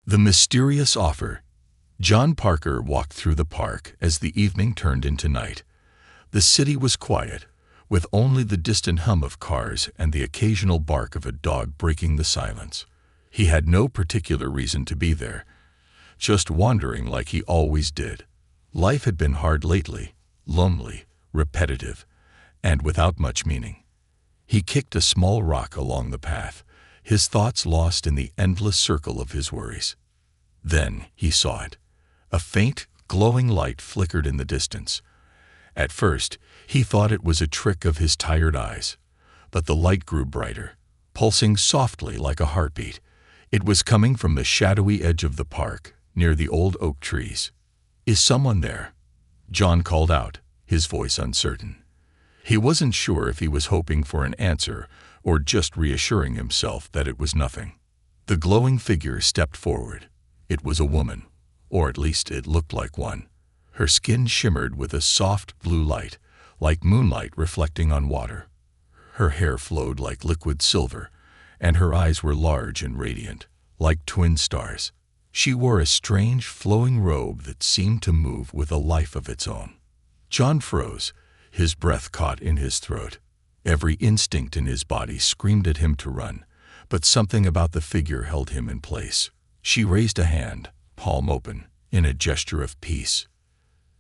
The mysterious offer. John Parker walked through the park as the evening turned into night. The city was quiet, with only the distant hum of cars and the occasional bark of a dog breaking the silence. He had no particular reason to be there, just wandering like he always did. Life had been hard lately, lonely, repetitive, and without much meaning. He kicked a small rock along the path, his thoughts lost in the endless circle of his worries. Then he saw it. A faint, glowing light flickered in the distance. At first, he thought it was a trick of his tired eyes, but the light grew brighter, pulsing softly like a heartbeat. It was coming from the shadowy edge of the park, near the old oak trees. "Is someone there?" John called out, his voice uncertain. He wasn't sure if he was hoping for an answer or just reassuring himself that it was nothing. The glowing figure stepped forward. It was a woman, or at least it looked like one. Her skin shimmered with a soft blue light, like moonlight reflecting on water. Her hair flowed like liquid silver, and her eyes were large and radiant, like twin stars. She wore a strange, flowing robe that seemed to move with a life of its own. John froze, his breath caught in his throat. Every instinct in his body screamed at him to run, but something about the figure held him in place. She raised a hand, palm open, in a gesture of peace.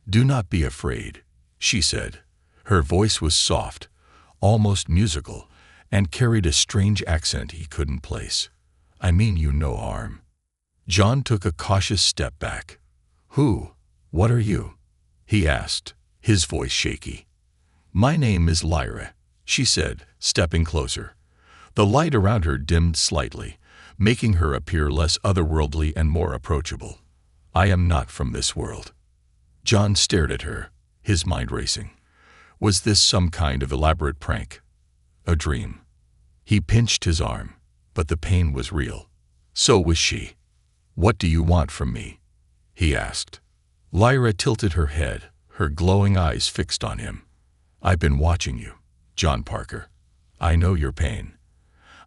"Do not be afraid," she said. Her voice was soft, almost musical, and carried a strange accent he couldn't place. "I mean you no harm." John took a cautious step back. What are you?" he asked, his voice shaky. "My name is Lyra," she said, stepping closer. The light around her dimmed slightly, making her appear less otherworldly and more approachable. "I am not from this world." John stared at her, his mind racing. Was this some kind of elaborate prank? A dream? He pinched his arm, but the pain was real. So was she. "What do you want from me?" he asked. Lyra tilted her head, her glowing eyes fixed on him. "I've been watching you, John Parker. I know your pain.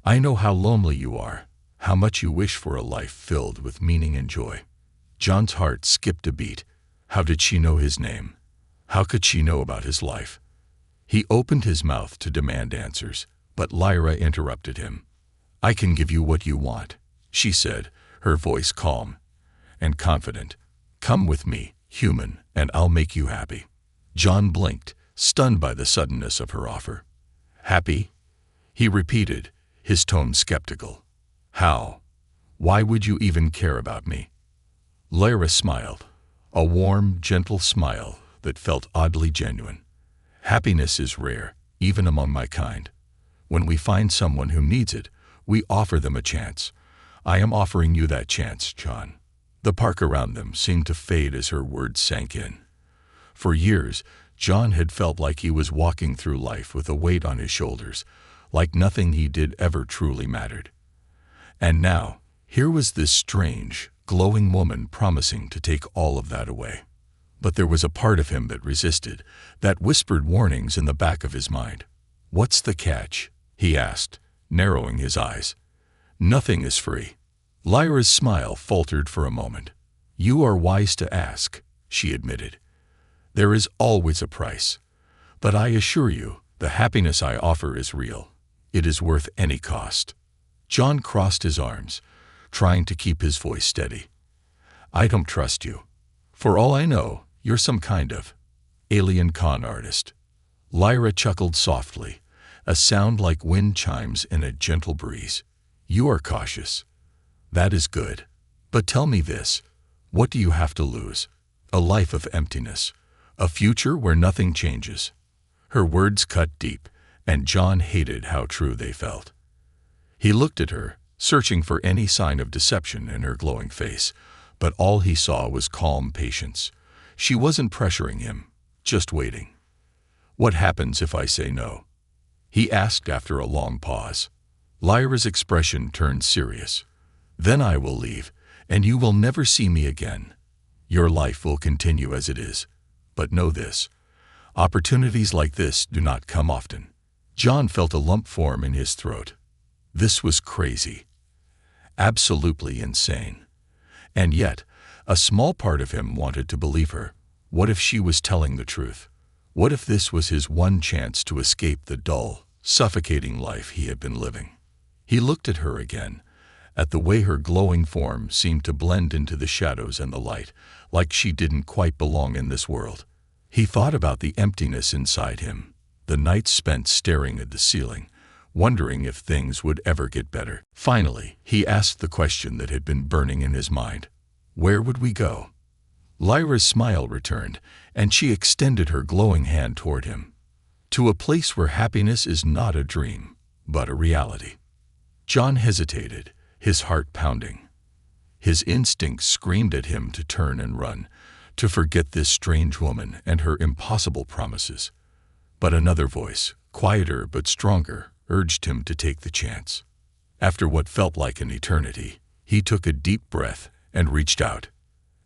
I know how lonely you are, how much you wish for a life filled with meaning and joy." John's heart skipped a beat. How did she know his name? How could she know about his life? He opened his mouth to demand answers, but Lyra interrupted him. "I can give you what you want," she said, her voice calm and confident. "Come with me, human, and I'll make you happy." John blinked, stunned by the suddenness of her offer. "Happy?" he repeated, his tone skeptical. "How? Why would you even care about me?" Lyra smiled, a warm, gentle smile that felt oddly genuine. "Happiness is rare, even among my kind. When we find someone who needs it, we offer them a chance. I am offering you that chance, John." The park around them seemed to fade as her words sank in. For years, John had felt like he was walking through life with a weight on his shoulders, like nothing he did ever truly mattered. And now, here was this strange, glowing woman promising to take all of that away. But there was a part of him that resisted, that whispered warnings in the back of his mind. "What's the catch?" he asked, narrowing his eyes. "Nothing is free." Lyra's smile faltered for a moment. "You are wise to ask," she admitted. "There is always a price. But I assure you, the happiness I offer is real. It is worth any cost." John crossed his arms, trying to keep his voice steady. "I don't trust you. For all I know, you're some kind of alien con artist." Lyra chuckled softly, a sound like wind chimes in a gentle breeze. "You are cautious. That is good. But tell me this, what do you have to lose? A life of emptiness, a future where nothing changes." Her words cut deep, and John hated how true they felt. He looked at her, searching for any sign of deception in her glowing face, but all he saw was calm patience. She wasn't pressuring him, just waiting. "What happens if I say no?" he asked after a long pause. Lyra's expression turned serious. "Then I will leave, and you will never see me again. Your life will continue as it is. But know this, opportunities like this do not come often." John felt a lump form in his throat. This was crazy. Absolutely insane. And yet, a small part of him wanted to believe her. What if she was telling the truth? What if this was his one chance to escape the dull, suffocating life he had been living? He looked at her again, at the way her glowing form seemed to blend into the shadows and the light, like she didn't quite belong in this world. He thought about the emptiness inside him, the nights spent staring at the ceiling, wondering if things would ever get better. Finally, he asked the question that had been burning in his mind. Where would we go? Lyra's smile returned, and she extended her glowing hand toward him. To a place where happiness is not a dream, but a reality. John hesitated, his heart pounding. His instincts screamed at him to turn and run, to forget this strange woman and her impossible promises. But another voice, quieter but stronger, urged him to take the chance. After what felt like an eternity, he took a deep breath and reached out.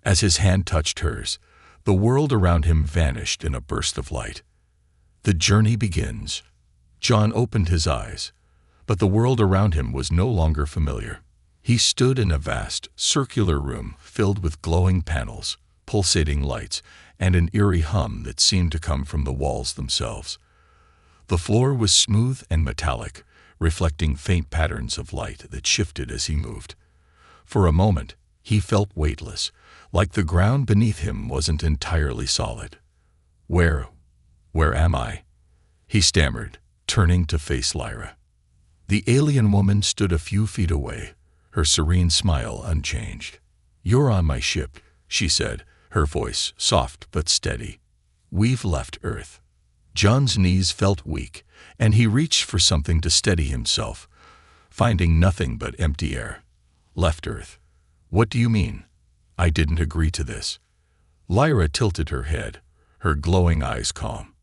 As his hand touched hers, the world around him vanished in a burst of light. The journey begins. John opened his eyes, but the world around him was no longer familiar. He stood in a vast, circular room filled with glowing panels, pulsating lights, and an eerie hum that seemed to come from the walls themselves. The floor was smooth and metallic, reflecting faint patterns of light that shifted as he moved. For a moment, he felt weightless, like the ground beneath him wasn't entirely solid. Where am I?" he stammered, turning to face Lyra. The alien woman stood a few feet away, her serene smile unchanged. "You're on my ship," she said, her voice soft but steady. "We've left Earth." John's knees felt weak, and he reached for something to steady himself, finding nothing but empty air. "Left Earth? What do you mean? I didn't agree to this." Lyra tilted her head, her glowing eyes calm.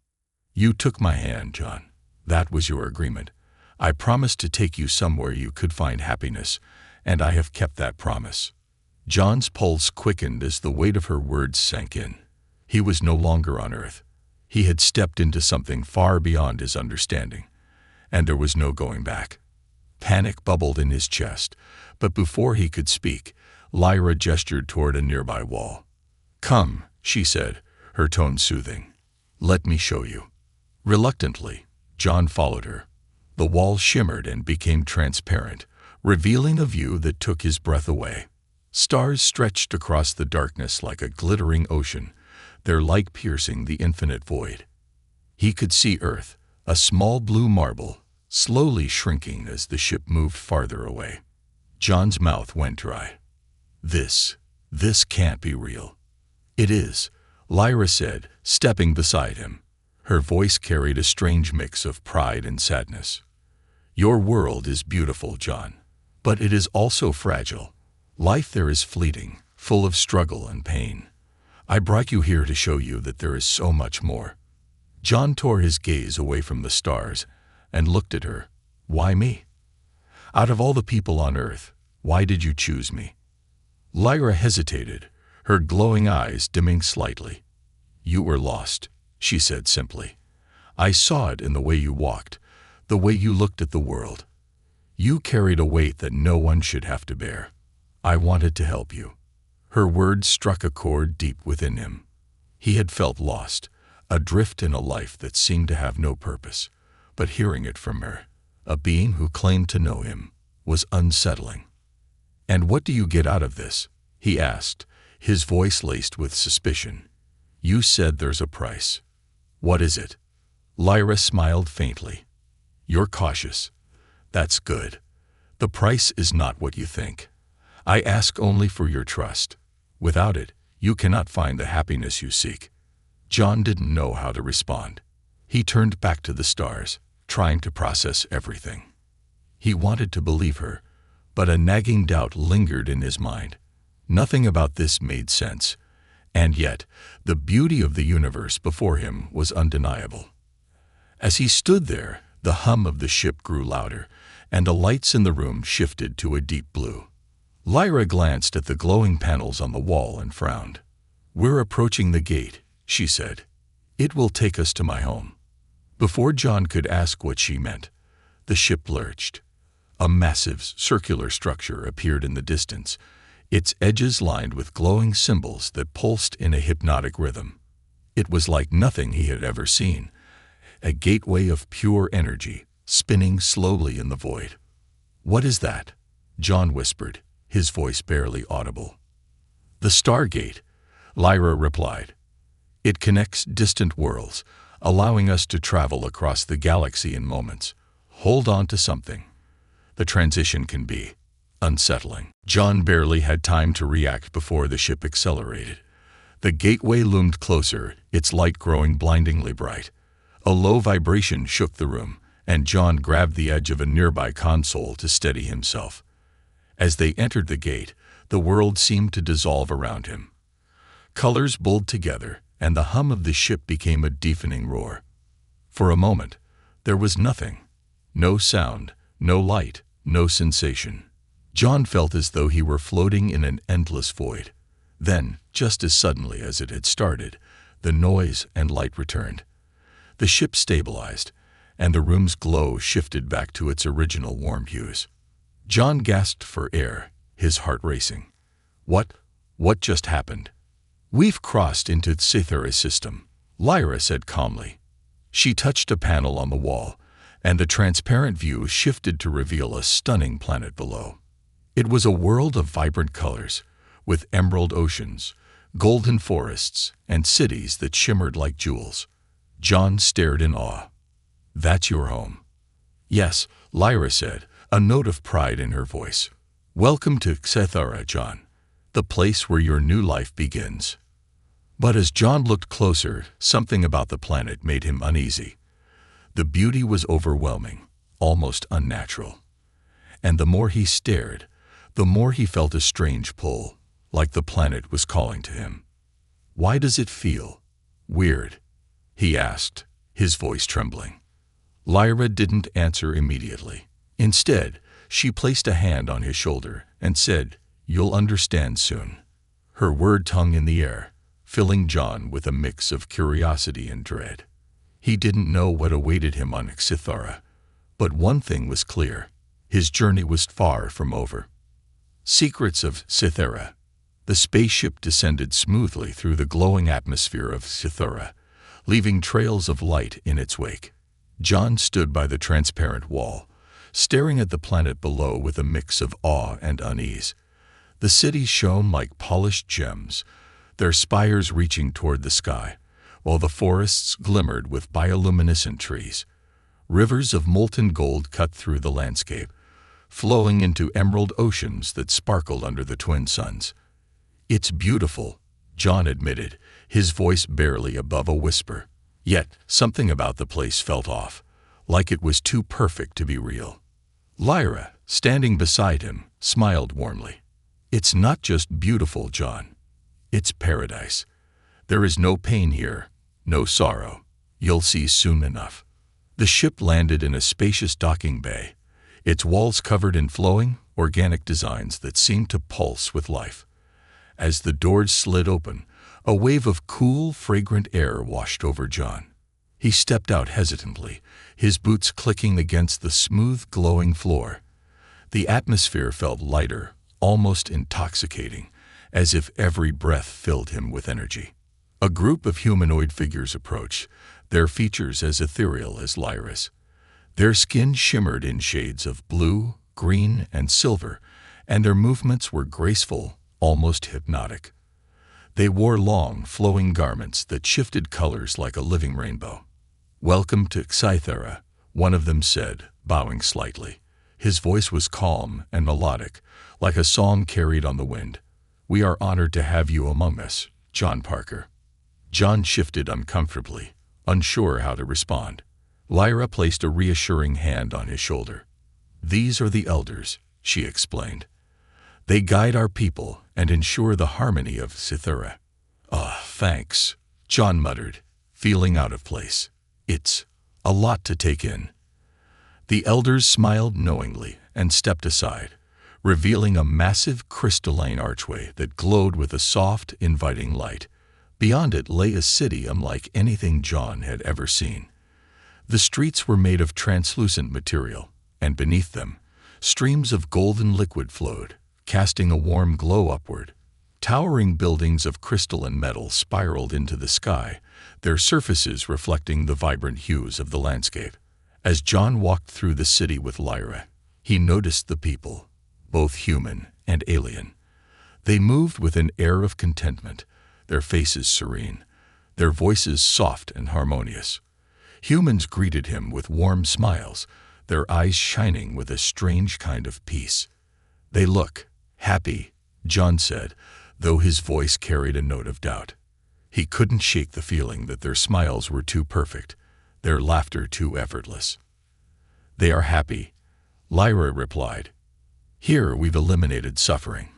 "You took my hand, John. That was your agreement. I promised to take you somewhere you could find happiness, and I have kept that promise." John's pulse quickened as the weight of her words sank in. He was no longer on Earth. He had stepped into something far beyond his understanding, and there was no going back. Panic bubbled in his chest, but before he could speak, Lyra gestured toward a nearby wall. "Come," she said, her tone soothing. "Let me show you." Reluctantly, John followed her. The wall shimmered and became transparent, revealing a view that took his breath away. Stars stretched across the darkness like a glittering ocean, their light piercing the infinite void. He could see Earth, a small blue marble, slowly shrinking as the ship moved farther away. John's mouth went dry. This can't be real." "It is," Lyra said, stepping beside him. Her voice carried a strange mix of pride and sadness. "Your world is beautiful, John, but it is also fragile. Life there is fleeting, full of struggle and pain. I brought you here to show you that there is so much more." John tore his gaze away from the stars and looked at her. "Why me? Out of all the people on Earth, why did you choose me?" Lyra hesitated, her glowing eyes dimming slightly. "You were lost," she said simply. "I saw it in the way you walked, the way you looked at the world. You carried a weight that no one should have to bear. I wanted to help you." Her words struck a chord deep within him. He had felt lost, adrift in a life that seemed to have no purpose, but hearing it from her, a being who claimed to know him, was unsettling. "And what do you get out of this?" he asked, his voice laced with suspicion. "You said there's a price. What is it?" Lyra smiled faintly. "You're cautious. That's good. The price is not what you think. I ask only for your trust. Without it, you cannot find the happiness you seek." John didn't know how to respond. He turned back to the stars, trying to process everything. He wanted to believe her, but a nagging doubt lingered in his mind. Nothing about this made sense, and yet the beauty of the universe before him was undeniable. As he stood there, the hum of the ship grew louder, and the lights in the room shifted to a deep blue. Lyra glanced at the glowing panels on the wall and frowned. "We're approaching the gate," she said. "It will take us to my home." Before John could ask what she meant, the ship lurched. A massive, circular structure appeared in the distance, its edges lined with glowing symbols that pulsed in a hypnotic rhythm. It was like nothing he had ever seen, a gateway of pure energy, spinning slowly in the void. "What is that?" John whispered, his voice barely audible. "The Stargate," Lyra replied. "It connects distant worlds, allowing us to travel across the galaxy in moments. Hold on to something. The transition can be unsettling." John barely had time to react before the ship accelerated. The gateway loomed closer, its light growing blindingly bright. A low vibration shook the room, and John grabbed the edge of a nearby console to steady himself. As they entered the gate, the world seemed to dissolve around him. Colors blurred together, and the hum of the ship became a deafening roar. For a moment, there was nothing. No sound, no light, no sensation. John felt as though he were floating in an endless void. Then, just as suddenly as it had started, the noise and light returned. The ship stabilized, and the room's glow shifted back to its original warm hues. John gasped for air, his heart racing. What just happened?" "We've crossed into Cythera's system," Lyra said calmly. She touched a panel on the wall, and the transparent view shifted to reveal a stunning planet below. It was a world of vibrant colors, with emerald oceans, golden forests, and cities that shimmered like jewels. John stared in awe. "That's your home?" "Yes," Lyra said, a note of pride in her voice. "Welcome to Cythera, John, the place where your new life begins." But as John looked closer, something about the planet made him uneasy. The beauty was overwhelming, almost unnatural. And the more he stared, the more he felt a strange pull, like the planet was calling to him. "Why does it feel weird?" he asked, his voice trembling. Lyra didn't answer immediately. Instead, she placed a hand on his shoulder and said, "You'll understand soon." Her word hung in the air, filling John with a mix of curiosity and dread. He didn't know what awaited him on Cythera, but one thing was clear: his journey was far from over. Secrets of Cythera. The spaceship descended smoothly through the glowing atmosphere of Cythera, leaving trails of light in its wake. John stood by the transparent wall, staring at the planet below with a mix of awe and unease. The cities shone like polished gems, their spires reaching toward the sky, while the forests glimmered with bioluminescent trees. Rivers of molten gold cut through the landscape, flowing into emerald oceans that sparkled under the twin suns. "It's beautiful," John admitted, his voice barely above a whisper. Yet something about the place felt off, like it was too perfect to be real. Lyra, standing beside him, smiled warmly. "It's not just beautiful, John. It's paradise. There is no pain here, no sorrow. You'll see soon enough." The ship landed in a spacious docking bay, its walls covered in flowing, organic designs that seemed to pulse with life. As the doors slid open, a wave of cool, fragrant air washed over John. He stepped out hesitantly, his boots clicking against the smooth, glowing floor. The atmosphere felt lighter, almost intoxicating, as if every breath filled him with energy. A group of humanoid figures approached, their features as ethereal as Lyra's. Their skin shimmered in shades of blue, green, and silver, and their movements were graceful, almost hypnotic. They wore long, flowing garments that shifted colors like a living rainbow. "Welcome to Cythera," one of them said, bowing slightly. His voice was calm and melodic, like a song carried on the wind. "We are honored to have you among us, John Parker." John shifted uncomfortably, unsure how to respond. Lyra placed a reassuring hand on his shoulder. "These are the elders," she explained. "They guide our people and ensure the harmony of Cythera." "Ah, thanks," John muttered, feeling out of place. "It's a lot to take in." The elders smiled knowingly and stepped aside, revealing a massive crystalline archway that glowed with a soft, inviting light. Beyond it lay a city unlike anything John had ever seen. The streets were made of translucent material, and beneath them, streams of golden liquid flowed, casting a warm glow upward. Towering buildings of crystal and metal spiraled into the sky, their surfaces reflecting the vibrant hues of the landscape. As John walked through the city with Lyra, he noticed the people, both human and alien. They moved with an air of contentment, their faces serene, their voices soft and harmonious. Humans greeted him with warm smiles, their eyes shining with a strange kind of peace. "They look happy," John said, though his voice carried a note of doubt. He couldn't shake the feeling that their smiles were too perfect, their laughter too effortless. "They are happy," Lyra replied. "Here we've eliminated suffering.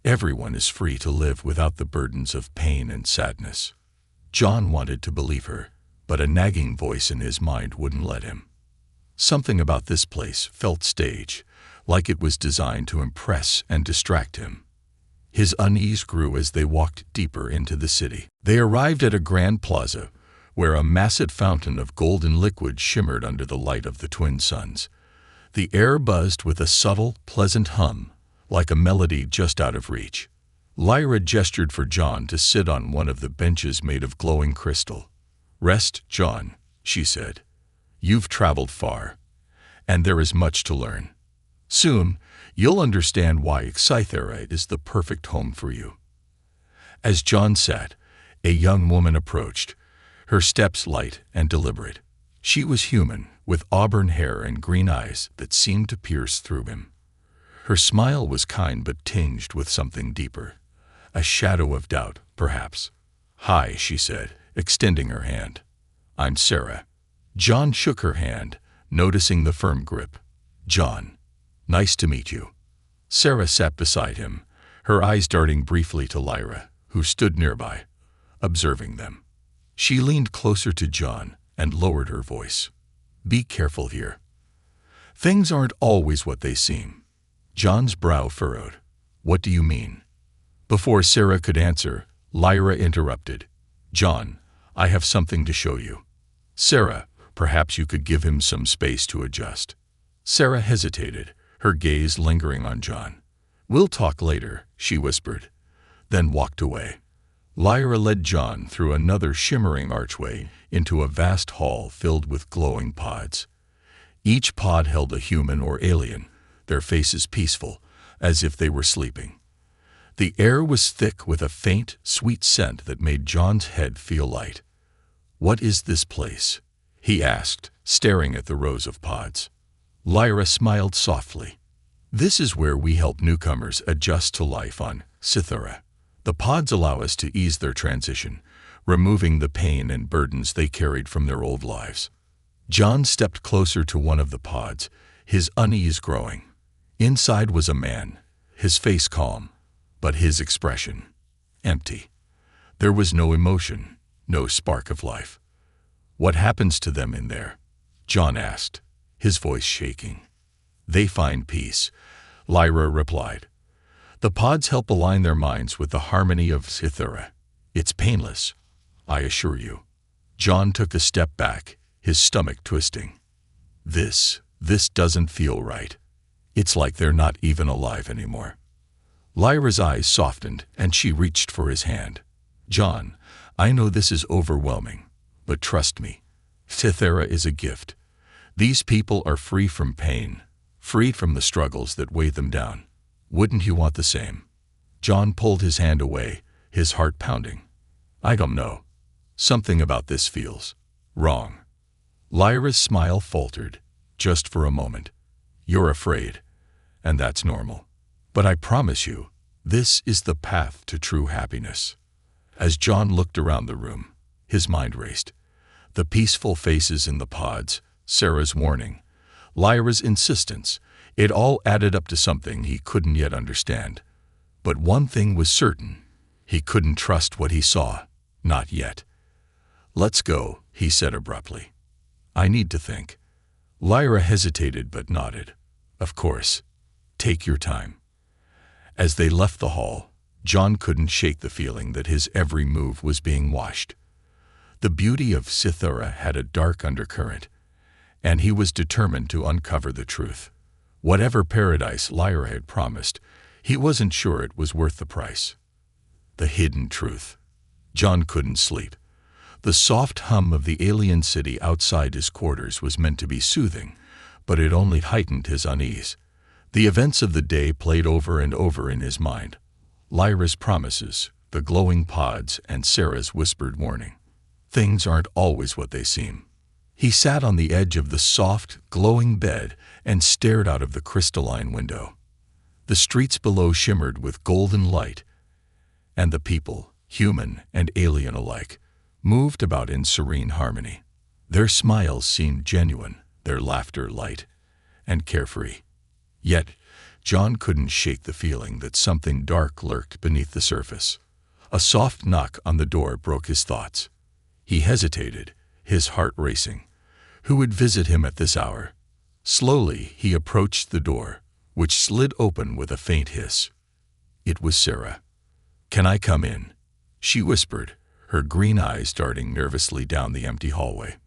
Everyone is free to live without the burdens of pain and sadness." John wanted to believe her, but a nagging voice in his mind wouldn't let him. Something about this place felt staged, like it was designed to impress and distract him. His unease grew as they walked deeper into the city. They arrived at a grand plaza, where a massive fountain of golden liquid shimmered under the light of the twin suns. The air buzzed with a subtle, pleasant hum, like a melody just out of reach. Lyra gestured for John to sit on one of the benches made of glowing crystal. "Rest, John," she said. "You've traveled far, and there is much to learn. Soon, you'll understand why Cythera is the perfect home for you." As John sat, a young woman approached, her steps light and deliberate. She was human, with auburn hair and green eyes that seemed to pierce through him. Her smile was kind but tinged with something deeper, a shadow of doubt, perhaps. "Hi," she said, extending her hand. "I'm Sarah." John shook her hand, noticing the firm grip. "John, nice to meet you." Sarah sat beside him, her eyes darting briefly to Lyra, who stood nearby, observing them. She leaned closer to John and lowered her voice. "Be careful here. Things aren't always what they seem." John's brow furrowed. "What do you mean?" Before Sarah could answer, Lyra interrupted. "John, I have something to show you." "Sarah, perhaps you could give him some space to adjust." Sarah hesitated, her gaze lingering on John. "We'll talk later," she whispered, then walked away. Lyra led John through another shimmering archway into a vast hall filled with glowing pods. Each pod held a human or alien, their faces peaceful, as if they were sleeping. The air was thick with a faint, sweet scent that made John's head feel light. "What is this place?" he asked, staring at the rows of pods. Lyra smiled softly. "This is where we help newcomers adjust to life on Cythera. The pods allow us to ease their transition, removing the pain and burdens they carried from their old lives." John stepped closer to one of the pods, his unease growing. Inside was a man, his face calm, but his expression empty. There was no emotion, no spark of life. "What happens to them in there?" John asked, his voice shaking. "They find peace," Lyra replied. "The pods help align their minds with the harmony of Cythera. It's painless, I assure you." John took a step back, his stomach twisting. This doesn't feel right. It's like they're not even alive anymore." Lyra's eyes softened, and she reached for his hand. "John, I know this is overwhelming, but trust me, Cythera is a gift. These people are free from pain, freed from the struggles that weigh them down. Wouldn't you want the same?" John pulled his hand away, his heart pounding. "I don't know. Something about this feels wrong." Lyra's smile faltered, just for a moment. "You're afraid, and that's normal. But I promise you, this is the path to true happiness." As John looked around the room, his mind raced. The peaceful faces in the pods, Sarah's warning, Lyra's insistence, it all added up to something he couldn't yet understand. But one thing was certain, he couldn't trust what he saw, not yet. "Let's go," he said abruptly. "I need to think." Lyra hesitated but nodded. "Of course. Take your time." As they left the hall, John couldn't shake the feeling that his every move was being watched. The beauty of Cythera had a dark undercurrent, and he was determined to uncover the truth. Whatever paradise Lyra had promised, He wasn't sure it was worth the price. The hidden truth. John couldn't sleep. The soft hum of the alien city outside his quarters was meant to be soothing, but it only heightened his unease. The events of the day played over and over in his mind. Lyra's promises, the glowing pods, and Sarah's whispered warning. Things aren't always what they seem. He sat on the edge of the soft, glowing bed and stared out of the crystalline window. The streets below shimmered with golden light, and the people, human and alien alike, moved about in serene harmony. Their smiles seemed genuine, their laughter light and carefree. Yet, John couldn't shake the feeling that something dark lurked beneath the surface. A soft knock on the door broke his thoughts. He hesitated, his heart racing. Who would visit him at this hour? Slowly, he approached the door, which slid open with a faint hiss. It was Sarah. "Can I come in?" she whispered, her green eyes darting nervously down the empty hallway.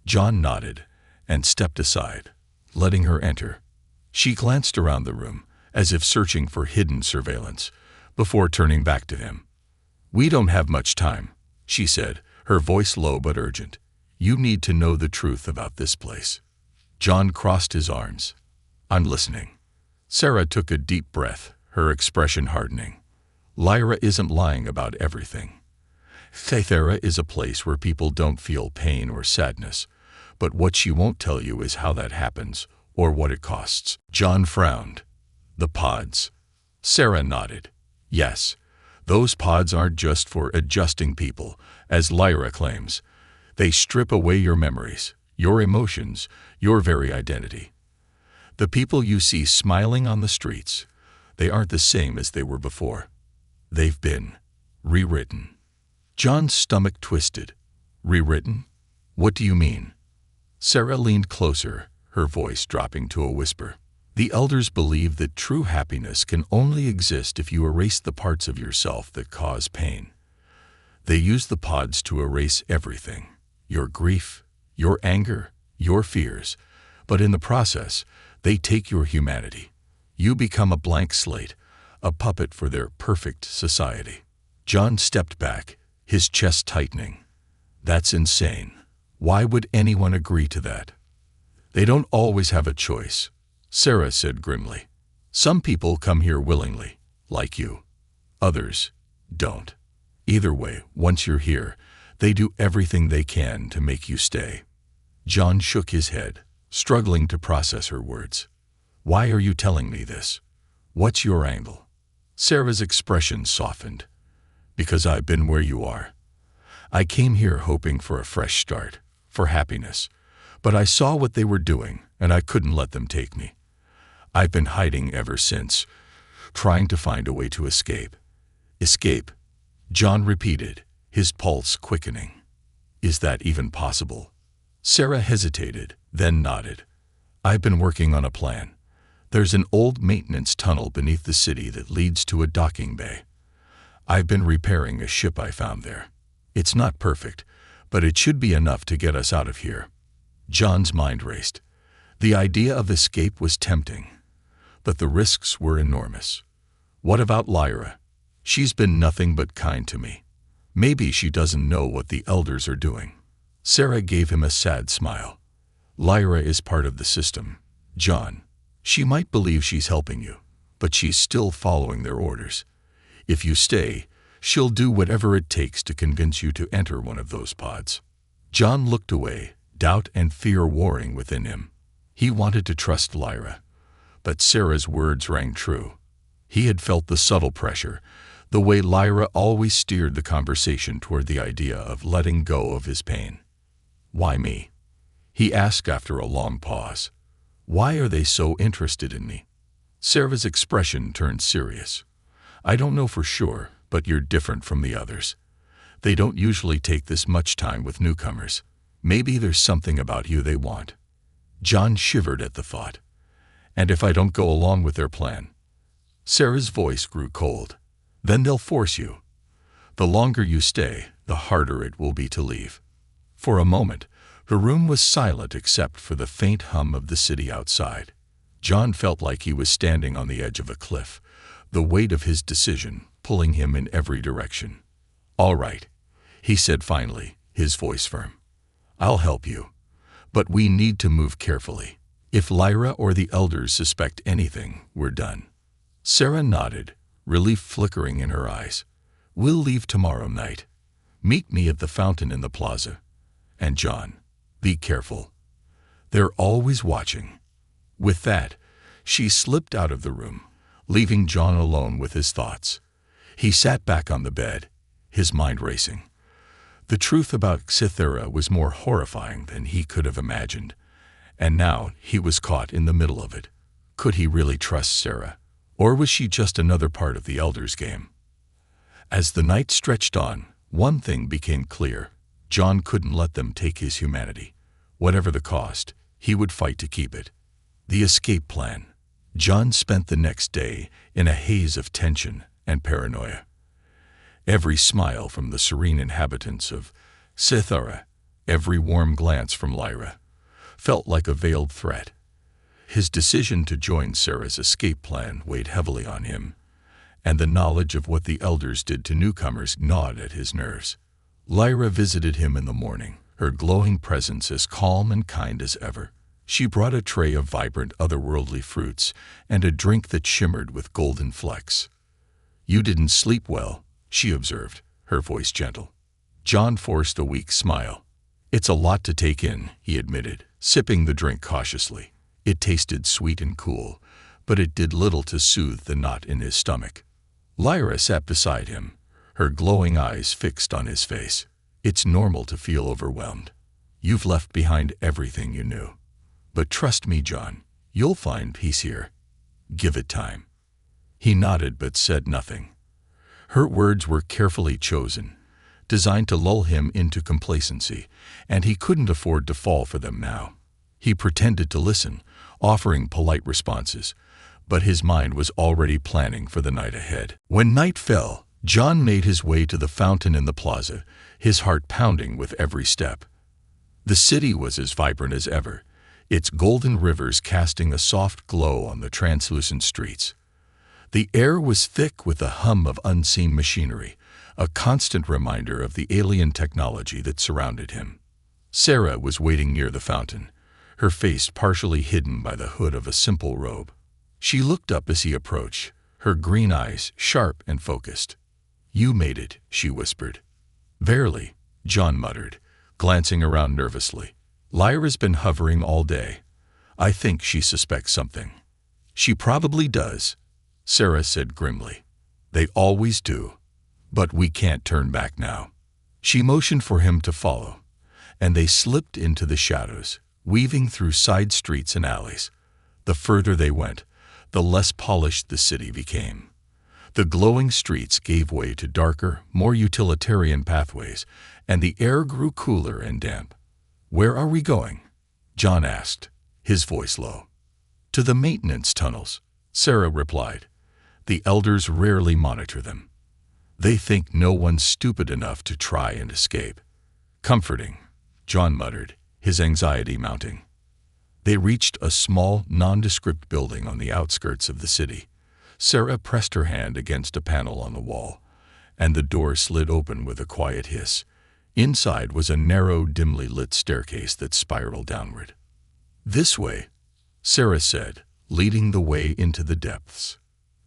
John nodded and stepped aside, letting her enter. She glanced around the room, as if searching for hidden surveillance, before turning back to him. "We don't have much time," she said, her voice low but urgent. "You need to know the truth about this place." John crossed his arms. "I'm listening." Sarah took a deep breath, her expression hardening. "Lyra isn't lying about everything. Thera is a place where people don't feel pain or sadness, but what she won't tell you is how that happens or what it costs." John frowned. "The pods." Sarah nodded. "Yes, those pods aren't just for adjusting people, as Lyra claims. They strip away your memories, your emotions, your very identity. The people you see smiling on the streets, they aren't the same as they were before. They've been rewritten." John's stomach twisted. "Rewritten? What do you mean?" Sarah leaned closer, her voice dropping to a whisper. "The elders believe that true happiness can only exist if you erase the parts of yourself that cause pain. They use the pods to erase everything, your grief, your anger, your fears, but in the process, they take your humanity. You become a blank slate, a puppet for their perfect society." John stepped back, his chest tightening. "That's insane. Why would anyone agree to that?" "They don't always have a choice," Sarah said grimly. "Some people come here willingly, like you. Others don't. Either way, once you're here, they do everything they can to make you stay." John shook his head, struggling to process her words. "Why are you telling me this? What's your angle?" Sarah's expression softened. "Because I've been where you are. I came here hoping for a fresh start, for happiness, but I saw what they were doing, and I couldn't let them take me. I've been hiding ever since, trying to find a way to escape." "Escape?" John repeated, his pulse quickening. "Is that even possible?" Sarah hesitated, then nodded. "I've been working on a plan. There's an old maintenance tunnel beneath the city that leads to a docking bay. I've been repairing a ship I found there. It's not perfect, but it should be enough to get us out of here." John's mind raced. The idea of escape was tempting, but the risks were enormous. What about Lyra? She's been nothing but kind to me. Maybe she doesn't know what the elders are doing. Sarah gave him a sad smile. "Lyra is part of the system, John. She might believe she's helping you, but she's still following their orders. If you stay, she'll do whatever it takes to convince you to enter one of those pods." John looked away, doubt and fear warring within him. He wanted to trust Lyra, but Sarah's words rang true. He had felt the subtle pressure, the way Lyra always steered the conversation toward the idea of letting go of his pain. "Why me?" he asked after a long pause. "Why are they so interested in me?" Sarah's expression turned serious. "I don't know for sure, but you're different from the others. They don't usually take this much time with newcomers. Maybe there's something about you they want." John shivered at the thought. "And if I don't go along with their plan?" Sarah's voice grew cold. "Then they'll force you. The longer you stay, the harder it will be to leave." For a moment, the room was silent except for the faint hum of the city outside. John felt like he was standing on the edge of a cliff, the weight of his decision pulling him in every direction. "All right," he said finally, his voice firm. "I'll help you. But we need to move carefully. If Lyra or the elders suspect anything, we're done." Sarah nodded, relief flickering in her eyes. "We'll leave tomorrow night. Meet me at the fountain in the plaza. And John, be careful. They're always watching." With that, she slipped out of the room, leaving John alone with his thoughts. He sat back on the bed, his mind racing. The truth about Cythera was more horrifying than he could have imagined, and now he was caught in the middle of it. Could he really trust Sarah, or was she just another part of the Elder's game? As the night stretched on, one thing became clear. John couldn't let them take his humanity. Whatever the cost, he would fight to keep it. The escape plan. John spent the next day in a haze of tension and paranoia. Every smile from the serene inhabitants of Cythera, every warm glance from Lyra, felt like a veiled threat. His decision to join Sarah's escape plan weighed heavily on him, and the knowledge of what the elders did to newcomers gnawed at his nerves. Lyra visited him in the morning, her glowing presence as calm and kind as ever. She brought a tray of vibrant otherworldly fruits and a drink that shimmered with golden flecks. "You didn't sleep well," she observed, her voice gentle. John forced a weak smile. "It's a lot to take in," he admitted, sipping the drink cautiously. It tasted sweet and cool, but it did little to soothe the knot in his stomach. Lyra sat beside him, her glowing eyes fixed on his face. "It's normal to feel overwhelmed. You've left behind everything you knew. But trust me, John, you'll find peace here. Give it time." He nodded but said nothing. Her words were carefully chosen, designed to lull him into complacency, and he couldn't afford to fall for them now. He pretended to listen, offering polite responses, but his mind was already planning for the night ahead. When night fell, John made his way to the fountain in the plaza, his heart pounding with every step. The city was as vibrant as ever, its golden rivers casting a soft glow on the translucent streets. The air was thick with the hum of unseen machinery, a constant reminder of the alien technology that surrounded him. Sarah was waiting near the fountain, her face partially hidden by the hood of a simple robe. She looked up as he approached, her green eyes sharp and focused. "You made it," she whispered. "Verily," John muttered, glancing around nervously. "Lyra's been hovering all day. I think she suspects something." "She probably does," Sarah said grimly. "They always do. But we can't turn back now." She motioned for him to follow, and they slipped into the shadows, weaving through side streets and alleys. The further they went, the less polished the city became. The glowing streets gave way to darker, more utilitarian pathways, and the air grew cooler and damp. "Where are we going?" John asked, his voice low. "To the maintenance tunnels," Sarah replied. "The elders rarely monitor them. They think no one's stupid enough to try and escape." "Comforting," John muttered, his anxiety mounting. They reached a small, nondescript building on the outskirts of the city. Sarah pressed her hand against a panel on the wall, and the door slid open with a quiet hiss. Inside was a narrow, dimly lit staircase that spiraled downward. "This way," Sarah said, leading the way into the depths.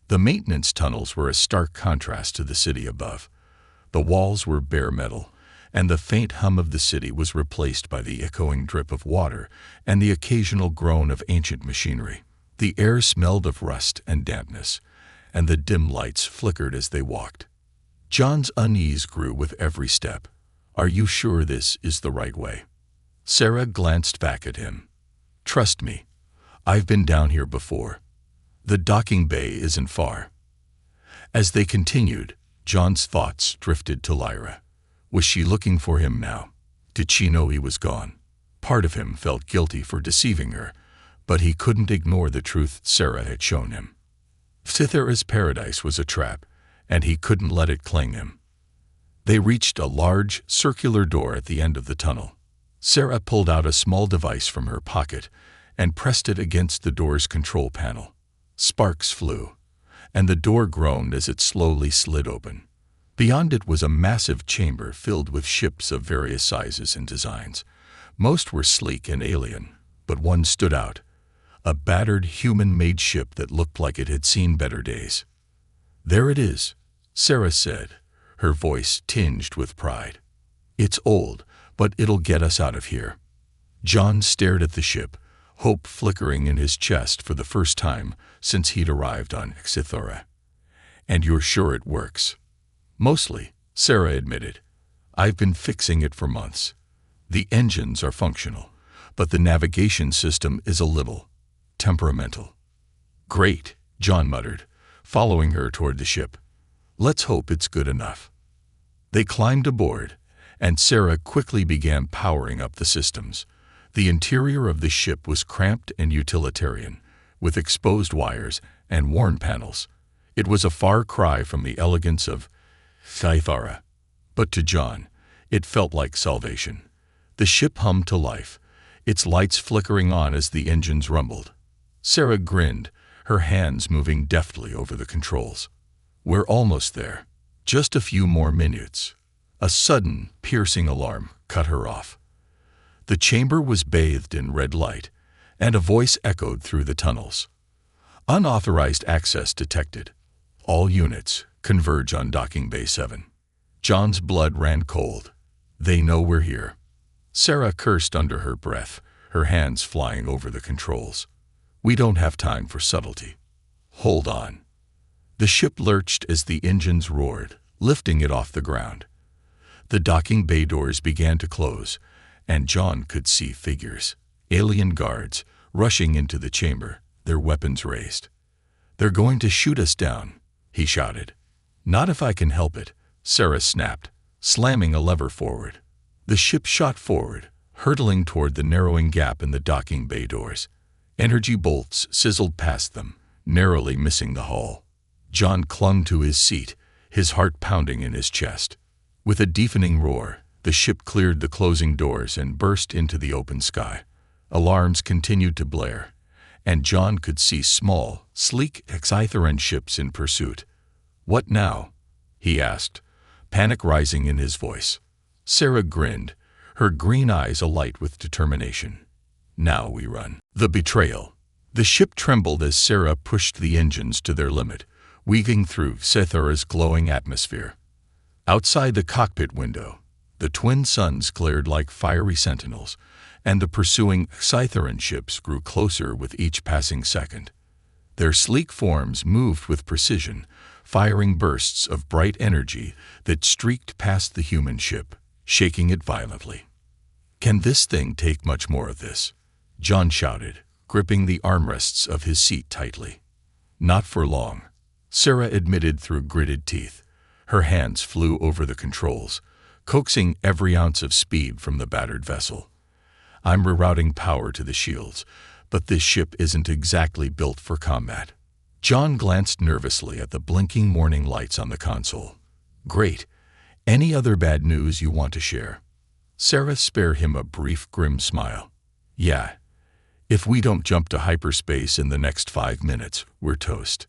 The maintenance tunnels were a stark contrast to the city above. The walls were bare metal, and the faint hum of the city was replaced by the echoing drip of water and the occasional groan of ancient machinery. The air smelled of rust and dampness, and the dim lights flickered as they walked. John's unease grew with every step. "Are you sure this is the right way?" Sarah glanced back at him. "Trust me, I've been down here before. The docking bay isn't far." As they continued, John's thoughts drifted to Lyra. Was she looking for him now? Did she know he was gone? Part of him felt guilty for deceiving her, but he couldn't ignore the truth Sarah had shown him. Cythera's paradise was a trap, and he couldn't let it cling him. They reached a large, circular door at the end of the tunnel. Sarah pulled out a small device from her pocket and pressed it against the door's control panel. Sparks flew, and the door groaned as it slowly slid open. Beyond it was a massive chamber filled with ships of various sizes and designs. Most were sleek and alien, but one stood out, a battered human-made ship that looked like it had seen better days. "There it is," Sarah said, her voice tinged with pride. "It's old, but it'll get us out of here." John stared at the ship, hope flickering in his chest for the first time since he'd arrived on Xithora. "And you're sure it works?" "Mostly," Sarah admitted. "I've been fixing it for months. The engines are functional, but the navigation system is a little temperamental." "Great," John muttered, following her toward the ship. "Let's hope it's good enough." They climbed aboard, and Sarah quickly began powering up the systems. The interior of the ship was cramped and utilitarian, with exposed wires and worn panels. It was a far cry from the elegance of Xithora, but to John, it felt like salvation. The ship hummed to life, its lights flickering on as the engines rumbled. Sarah grinned, her hands moving deftly over the controls. "We're almost there. Just a few more minutes." A sudden, piercing alarm cut her off. The chamber was bathed in red light, and a voice echoed through the tunnels. "Unauthorized access detected. All units converge on docking bay 7. John's blood ran cold. "They know we're here." Sarah cursed under her breath, her hands flying over the controls. "We don't have time for subtlety. Hold on." The ship lurched as the engines roared, lifting it off the ground. The docking bay doors began to close, and John could see figures, alien guards, rushing into the chamber, their weapons raised. "They're going to shoot us down," he shouted. "Not if I can help it," Sarah snapped, slamming a lever forward. The ship shot forward, hurtling toward the narrowing gap in the docking bay doors. Energy bolts sizzled past them, narrowly missing the hull. John clung to his seat, his heart pounding in his chest. With a deafening roar, the ship cleared the closing doors and burst into the open sky. Alarms continued to blare, and John could see small, sleek Xithoran ships in pursuit. "What now?" he asked, panic rising in his voice. Sarah grinned, her green eyes alight with determination. "Now we run." The betrayal. The ship trembled as Sarah pushed the engines to their limit, weaving through Xithora's glowing atmosphere. Outside the cockpit window, the twin suns glared like fiery sentinels, and the pursuing Xithoran ships grew closer with each passing second. Their sleek forms moved with precision, firing bursts of bright energy that streaked past the human ship, shaking it violently. "Can this thing take much more of this?" John shouted, gripping the armrests of his seat tightly. "Not for long," Sarah admitted through gritted teeth. Her hands flew over the controls, coaxing every ounce of speed from the battered vessel. "I'm rerouting power to the shields, but this ship isn't exactly built for combat." John glanced nervously at the blinking morning lights on the console. "Great. Any other bad news you want to share?" Sarah spared him a brief, grim smile. "Yeah. If we don't jump to hyperspace in the next 5 minutes, we're toast."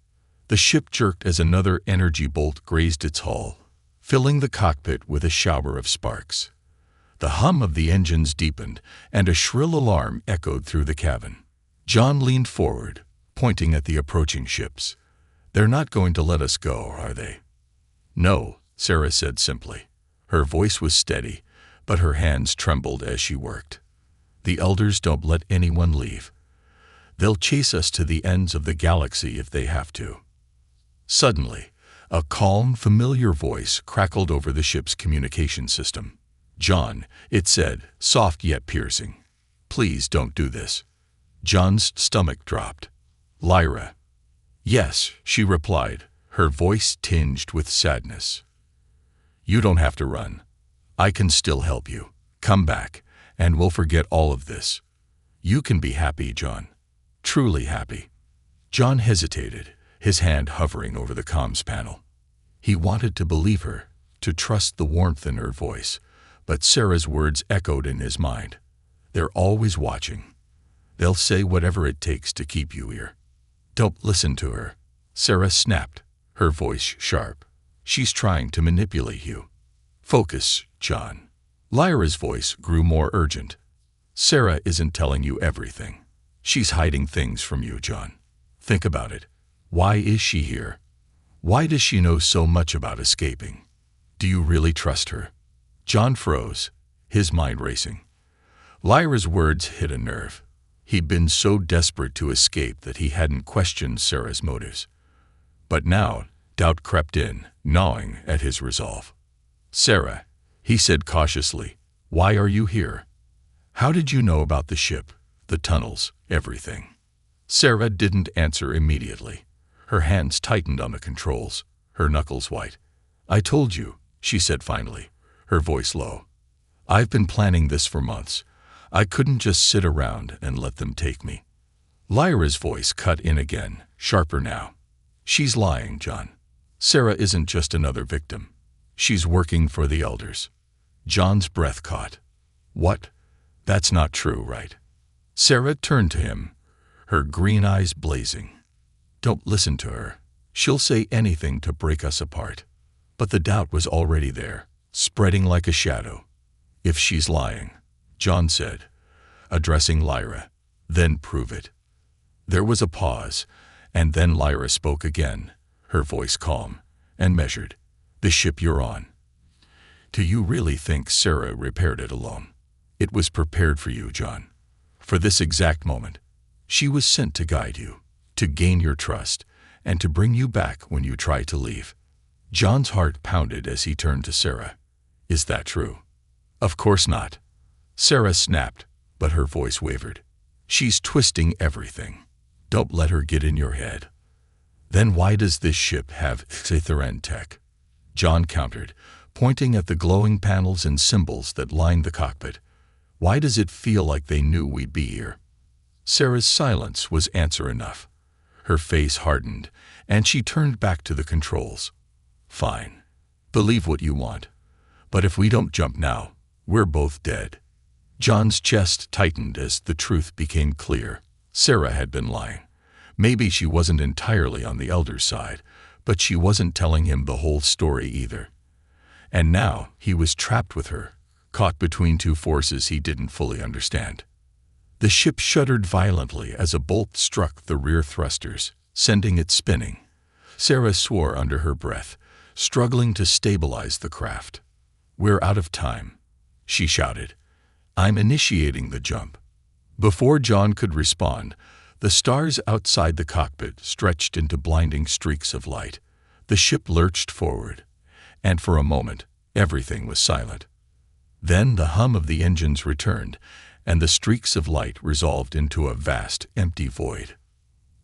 The ship jerked as another energy bolt grazed its hull, filling the cockpit with a shower of sparks. The hum of the engines deepened, and a shrill alarm echoed through the cabin. John leaned forward, pointing at the approaching ships. "They're not going to let us go, are they?" "No," Sarah said simply. Her voice was steady, but her hands trembled as she worked. "The elders don't let anyone leave. They'll chase us to the ends of the galaxy if they have to." Suddenly, a calm, familiar voice crackled over the ship's communication system. "John," it said, soft yet piercing. "Please don't do this." John's stomach dropped. "Lyra." "Yes," she replied, her voice tinged with sadness. "You don't have to run. I can still help you. Come back, and we'll forget all of this. You can be happy, John. Truly happy." John hesitated, his hand hovering over the comms panel. He wanted to believe her, to trust the warmth in her voice, but Sarah's words echoed in his mind. "They're always watching. They'll say whatever it takes to keep you here." "Don't listen to her," Sarah snapped, her voice sharp. "She's trying to manipulate you." "Focus, John." Lyra's voice grew more urgent. "Sarah isn't telling you everything. She's hiding things from you, John. Think about it. Why is she here? Why does she know so much about escaping? Do you really trust her?" John froze, his mind racing. Lyra's words hit a nerve. He'd been so desperate to escape that he hadn't questioned Sarah's motives. But now, doubt crept in, gnawing at his resolve. "Sarah," he said cautiously, "why are you here? How did you know about the ship, the tunnels, everything?" Sarah didn't answer immediately. Her hands tightened on the controls, her knuckles white. "I told you," she said finally, her voice low. "I've been planning this for months. I couldn't just sit around and let them take me." Lyra's voice cut in again, sharper now. "She's lying, John. Sarah isn't just another victim. She's working for the elders." John's breath caught. "What? That's not true, right?" Sarah turned to him, her green eyes blazing. "Don't listen to her. She'll say anything to break us apart." But the doubt was already there, spreading like a shadow. "If she's lying," John said, addressing Lyra, "then prove it." There was a pause, and then Lyra spoke again, her voice calm and measured. "The ship you're on. Do you really think Sarah repaired it alone? It was prepared for you, John. For this exact moment. She was sent to guide you, to gain your trust, and to bring you back when you try to leave." John's heart pounded as he turned to Sarah. "Is that true?" "Of course not." Sarah snapped, but her voice wavered. "She's twisting everything. Don't let her get in your head." "Then why does this ship have Cytheran tech?" John countered, pointing at the glowing panels and symbols that lined the cockpit. "Why does it feel like they knew we'd be here?" Sarah's silence was answer enough. Her face hardened, and she turned back to the controls. "Fine. Believe what you want. But if we don't jump now, we're both dead." John's chest tightened as the truth became clear. Sarah had been lying. Maybe she wasn't entirely on the elder's side, but she wasn't telling him the whole story either. And now he was trapped with her, caught between two forces he didn't fully understand. The ship shuddered violently as a bolt struck the rear thrusters, sending it spinning. Sarah swore under her breath, struggling to stabilize the craft. "We're out of time," she shouted. "I'm initiating the jump." Before John could respond, the stars outside the cockpit stretched into blinding streaks of light. The ship lurched forward, and for a moment, everything was silent. Then the hum of the engines returned, and the streaks of light resolved into a vast, empty void.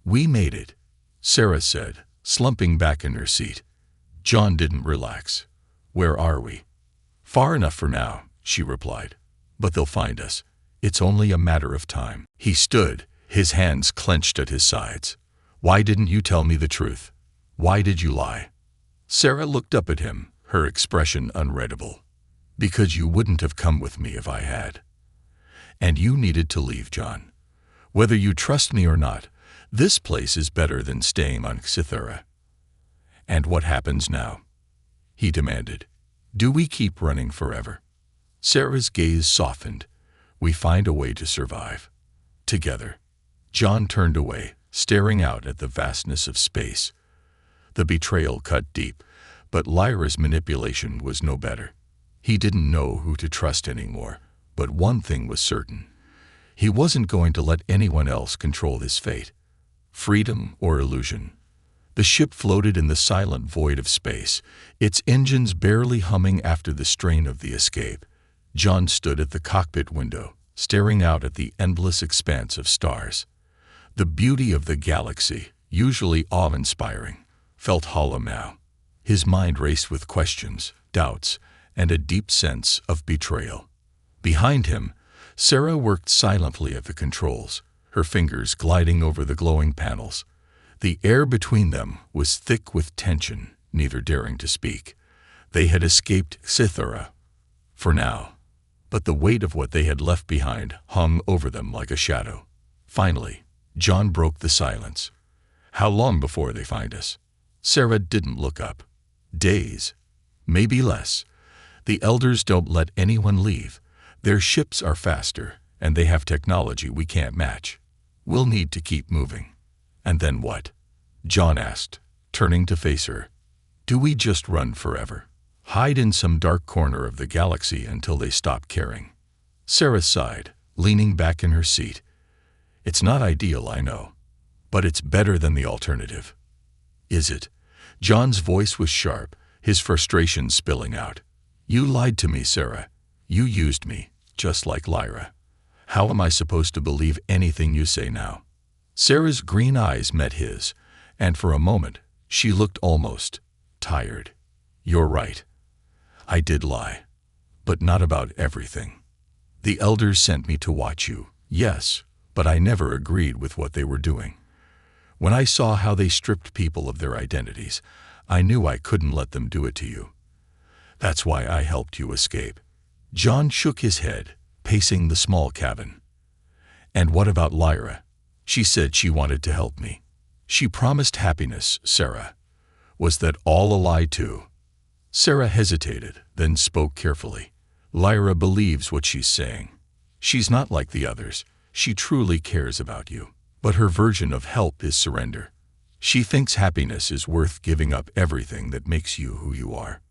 "We made it," Sarah said, slumping back in her seat. John didn't relax. "Where are we?" "Far enough for now," she replied. "But they'll find us. It's only a matter of time." He stood, his hands clenched at his sides. "Why didn't you tell me the truth? Why did you lie?" Sarah looked up at him, her expression unreadable. "Because you wouldn't have come with me if I had. And you needed to leave, John. Whether you trust me or not, this place is better than staying on Cythera." "And what happens now?" he demanded. "Do we keep running forever?" Sarah's gaze softened. "We find a way to survive. Together." John turned away, staring out at the vastness of space. The betrayal cut deep, but Lyra's manipulation was no better. He didn't know who to trust anymore, but one thing was certain. He wasn't going to let anyone else control his fate. Freedom or illusion. The ship floated in the silent void of space, its engines barely humming after the strain of the escape. John stood at the cockpit window, staring out at the endless expanse of stars. The beauty of the galaxy, usually awe-inspiring, felt hollow now. His mind raced with questions, doubts, and a deep sense of betrayal. Behind him, Sarah worked silently at the controls, her fingers gliding over the glowing panels. The air between them was thick with tension, neither daring to speak. They had escaped Cythera, for now, but the weight of what they had left behind hung over them like a shadow. Finally, John broke the silence. How long before they find us? Sarah didn't look up. Days. Maybe less. The elders don't let anyone leave. Their ships are faster, and they have technology we can't match. We'll need to keep moving. And then what? John asked, turning to face her. Do we just run forever? Hide in some dark corner of the galaxy until they stop caring? Sarah sighed, leaning back in her seat. It's not ideal, I know, but it's better than the alternative. Is it? John's voice was sharp, his frustration spilling out. You lied to me, Sarah. You used me, just like Lyra. How am I supposed to believe anything you say now? Sarah's green eyes met his, and for a moment, she looked almost tired. You're right. I did lie, but not about everything. The elders sent me to watch you, yes, but I never agreed with what they were doing. When I saw how they stripped people of their identities, I knew I couldn't let them do it to you. That's why I helped you escape. John shook his head, pacing the small cabin. And what about Lyra? She said she wanted to help me. She promised happiness, Sarah. Was that all a lie too? Sarah hesitated, then spoke carefully. Lyra believes what she's saying. She's not like the others. She truly cares about you. But her version of help is surrender. She thinks happiness is worth giving up everything that makes you who you are.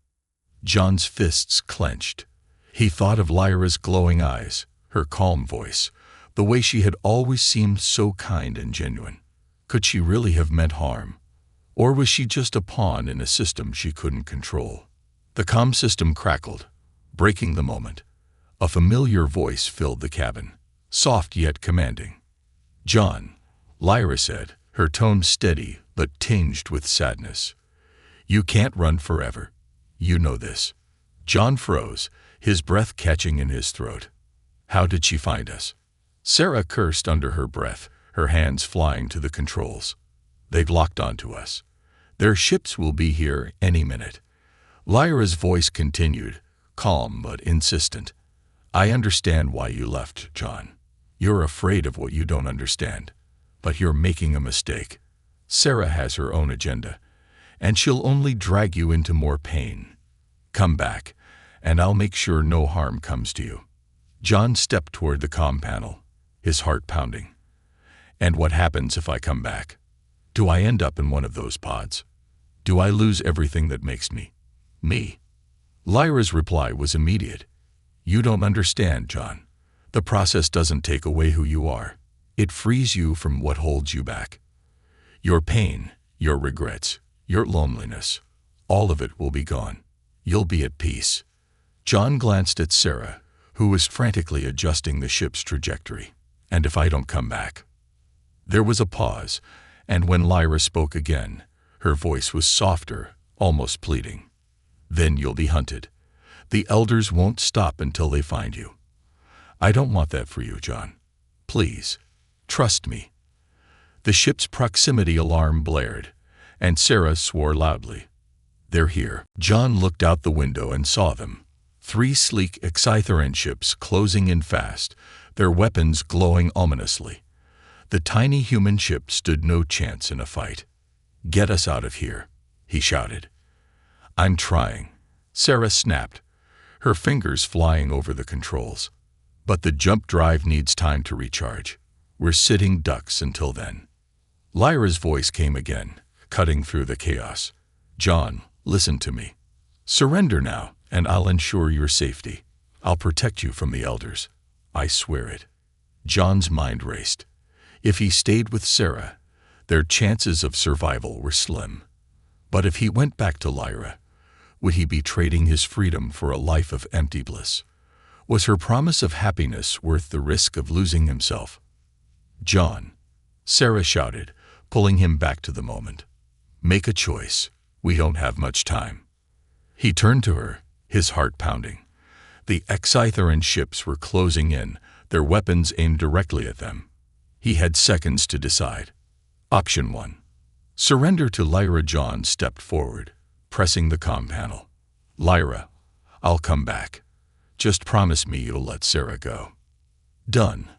John's fists clenched. He thought of Lyra's glowing eyes, her calm voice, the way she had always seemed so kind and genuine. Could she really have meant harm? Or was she just a pawn in a system she couldn't control? The comm system crackled, breaking the moment. A familiar voice filled the cabin, soft yet commanding. John, Lyra said, her tone steady but tinged with sadness. You can't run forever. You know this. John froze, his breath catching in his throat. How did she find us? Sarah cursed under her breath, her hands flying to the controls. They've locked onto us. Their ships will be here any minute. Lyra's voice continued, calm but insistent. I understand why you left, John. You're afraid of what you don't understand. But you're making a mistake. Sarah has her own agenda, and she'll only drag you into more pain. Come back, and I'll make sure no harm comes to you. John stepped toward the comm panel, his heart pounding. And what happens if I come back? Do I end up in one of those pods? Do I lose everything that makes me me? Lyra's reply was immediate. You don't understand, John. The process doesn't take away who you are. It frees you from what holds you back. Your pain, your regrets, your loneliness, all of it will be gone. You'll be at peace. John glanced at Sarah, who was frantically adjusting the ship's trajectory. And if I don't come back? There was a pause, and when Lyra spoke again, her voice was softer, almost pleading. Then you'll be hunted. The elders won't stop until they find you. I don't want that for you, John. Please, trust me. The ship's proximity alarm blared, and Sarah swore loudly. They're here. John looked out the window and saw them. 3 sleek Excytheran ships closing in fast, their weapons glowing ominously. The tiny human ship stood no chance in a fight. Get us out of here, he shouted. I'm trying, Sarah snapped, her fingers flying over the controls. But the jump drive needs time to recharge. We're sitting ducks until then. Lyra's voice came again, cutting through the chaos. John, listen to me. Surrender now, and I'll ensure your safety. I'll protect you from the elders. I swear it. John's mind raced. If he stayed with Sarah, their chances of survival were slim. But if he went back to Lyra, would he be trading his freedom for a life of empty bliss? Was her promise of happiness worth the risk of losing himself? John, Sarah shouted, pulling him back to the moment. Make a choice. We don't have much time. He turned to her, his heart pounding. The Excytheran ships were closing in, their weapons aimed directly at them. He had seconds to decide. Option 1. Surrender to Lyra. John stepped forward, pressing the comm panel. Lyra, I'll come back. Just promise me you'll let Sarah go. Done.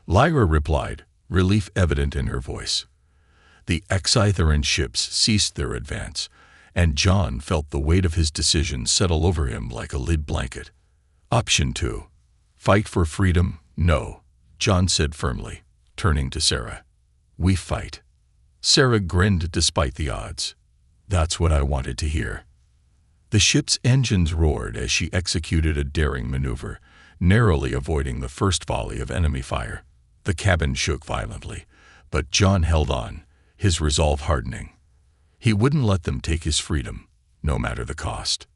Lyra replied, relief evident in her voice. The Excytheran ships ceased their advance, and John felt the weight of his decision settle over him like a lead blanket. Option 2. Fight for freedom? No, John said firmly, turning to Sarah. We fight. Sarah grinned despite the odds. That's what I wanted to hear. The ship's engines roared as she executed a daring maneuver, narrowly avoiding the first volley of enemy fire. The cabin shook violently, but John held on, his resolve hardening. He wouldn't let them take his freedom, no matter the cost.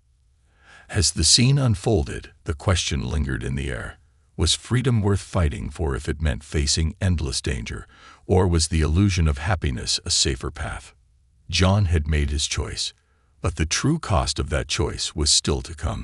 As the scene unfolded, the question lingered in the air. Was freedom worth fighting for if it meant facing endless danger, or was the illusion of happiness a safer path? John had made his choice, but the true cost of that choice was still to come.